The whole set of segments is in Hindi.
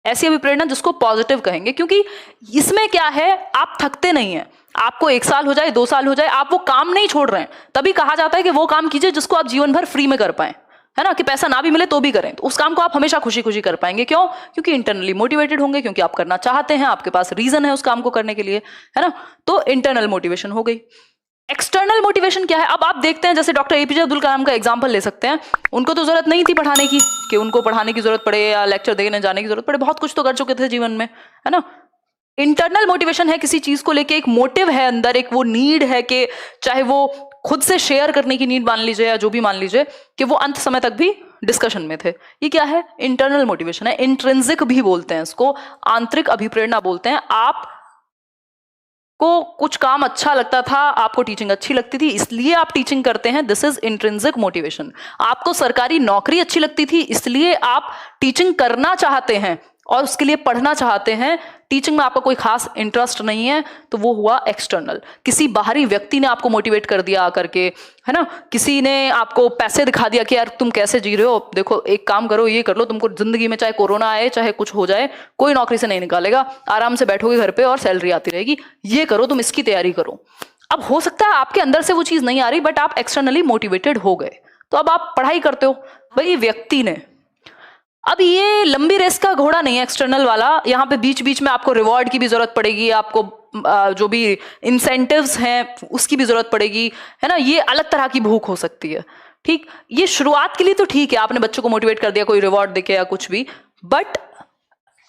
ऐसी अभिप्रेरणा जिसको पॉजिटिव कहेंगे, क्योंकि इसमें क्या है, आप थकते नहीं हैं। आपको 1 साल हो जाए, 2 साल हो जाए, आप वो काम नहीं छोड़ रहे हैं, तभी कहा जाता है कि वो काम कीजिए जिसको आप जीवन भर फ्री में कर पाए, है ना, कि पैसा ना भी मिले तो भी करें, तो उस काम को आप हमेशा खुशी खुशी कर पाएंगे। क्यों? क्योंकि इंटरनली मोटिवेटेड होंगे, क्योंकि आप करना चाहते हैं, आपके पास रीजन है उस काम को करने के लिए, है ना। तो इंटरनल मोटिवेशन हो गई। एक्सटर्नल मोटिवेशन क्या है? अब आप देखते हैं, जैसे डॉक्टर एपीजे अब्दुल कलाम का एग्जांपल ले सकते हैं। उनको तो जरूरत नहीं थी पढ़ाने की, कि उनको पढ़ाने की जरूरत पड़े या लेक्चर देने जाने की जरूरत पड़े, बहुत कुछ तो कर चुके थे जीवन में, है ना। इंटरनल मोटिवेशन है, किसी चीज को लेके एक मोटिव है अंदर, एक वो नीड है कि चाहे वो खुद से शेयर करने की नीड मान लीजिए या जो भी मान लीजिए, कि वो अंत समय तक भी डिस्कशन में थे। ये क्या है? इंटरनल मोटिवेशन है। इंट्रिंसिक भी बोलते हैं इसको, आंतरिक अभिप्रेरणा बोलते हैं। आप को कुछ काम अच्छा लगता था, आपको टीचिंग अच्छी लगती थी, इसलिए आप टीचिंग करते हैं, दिस इज इंट्रिंसिक मोटिवेशन। आपको सरकारी नौकरी अच्छी लगती थी, इसलिए आप टीचिंग करना चाहते हैं और उसके लिए पढ़ना चाहते हैं। टीचिंग में आपका कोई खास इंटरेस्ट नहीं है, तो वो हुआ एक्सटर्नल। किसी बाहरी व्यक्ति ने आपको मोटिवेट कर दिया आकर के, है ना, किसी ने आपको पैसे दिखा दिया कि यार तुम कैसे जी रहे हो, देखो एक काम करो, ये कर लो, तुमको जिंदगी में चाहे कोरोना आए चाहे कुछ हो जाए, कोई नौकरी से नहीं निकालेगा, आराम से बैठोगे घर पे और सैलरी आती रहेगी, ये करो, तुम इसकी तैयारी करो। अब हो सकता है आपके अंदर से वो चीज नहीं आ रही, बट आप एक्सटर्नली मोटिवेटेड हो गए, तो अब आप पढ़ाई करते हो। भाई व्यक्ति ने, अब ये लंबी रेस का घोड़ा नहीं है एक्सटर्नल वाला, यहाँ पे बीच बीच में आपको रिवॉर्ड की भी जरूरत पड़ेगी, आपको जो भी इंसेंटिव्स हैं उसकी भी जरूरत पड़ेगी, है ना। ये अलग तरह की भूख हो सकती है, ठीक। ये शुरुआत के लिए तो ठीक है, आपने बच्चों को मोटिवेट कर दिया कोई रिवॉर्ड देके या कुछ भी, बट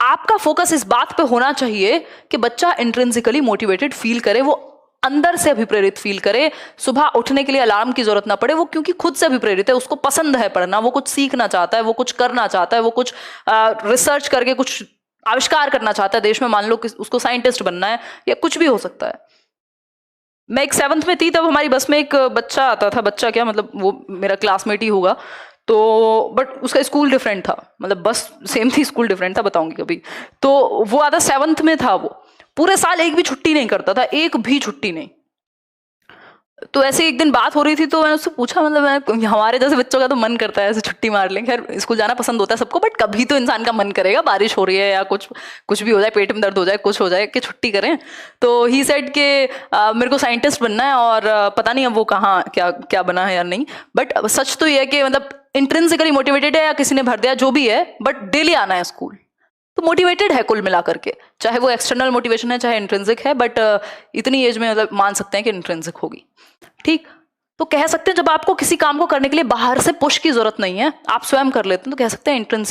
आपका फोकस इस बात पे होना चाहिए कि बच्चा इंट्रिंसिकली मोटिवेटेड फील करे, वो अंदर से अभिप्रेरित फील करे, सुबह उठने के लिए अलार्म की जरूरत ना पड़े, वो क्योंकि खुद से अभिप्रेरित है, उसको पसंद है पढ़ना, वो कुछ सीखना चाहता है, वो कुछ करना चाहता है, वो कुछ रिसर्च करके कुछ आविष्कार करना चाहता है देश में, मान लो कि उसको साइंटिस्ट बनना है या कुछ भी हो सकता है। मैं एक 7th में थी, तब हमारी बस में एक बच्चा आता था, बच्चा क्या मतलब वो मेरा क्लासमेट ही होगा, तो बट उसका स्कूल डिफरेंट था, मतलब बस सेम थी, स्कूल डिफरेंट था, बताऊंगी कभी। तो वो आता 7th में था, वो पूरे साल एक भी छुट्टी नहीं करता था, एक भी छुट्टी नहीं। तो ऐसे एक दिन बात हो रही थी, तो मैंने उससे पूछा, मतलब हमारे जैसे बच्चों का तो मन करता है ऐसे छुट्टी मार लें, खैर स्कूल जाना पसंद होता है सबको, बट कभी तो इंसान का मन करेगा, बारिश हो रही है या कुछ भी हो जाए, पेट में दर्द हो जाए, कुछ हो जाए, कि छुट्टी करें। तो ही सेड के मेरे को साइंटिस्ट बनना है, और पता नहीं अब वो कहाँ क्या क्या बना है या नहीं, बट सच तो ये है कि मतलब इंट्रिंसिकली मोटिवेटेड है, या किसी ने भर दिया जो भी है, बट डेली आना है स्कूल, तो मोटिवेटेड है कुल मिला करके, चाहे वो एक्सटर्नल मोटिवेशन है चाहे इंट्रिंसिक है, बट इतनी एज में मतलब मान सकते हैं कि इंट्रिंसिक होगी, ठीक। तो कह सकते हैं जब आपको किसी काम को करने के लिए बाहर से पुश की जरूरत नहीं है, आप स्वयं कर लेते हैं, तो कह सकते हैं इंट्रिंसिक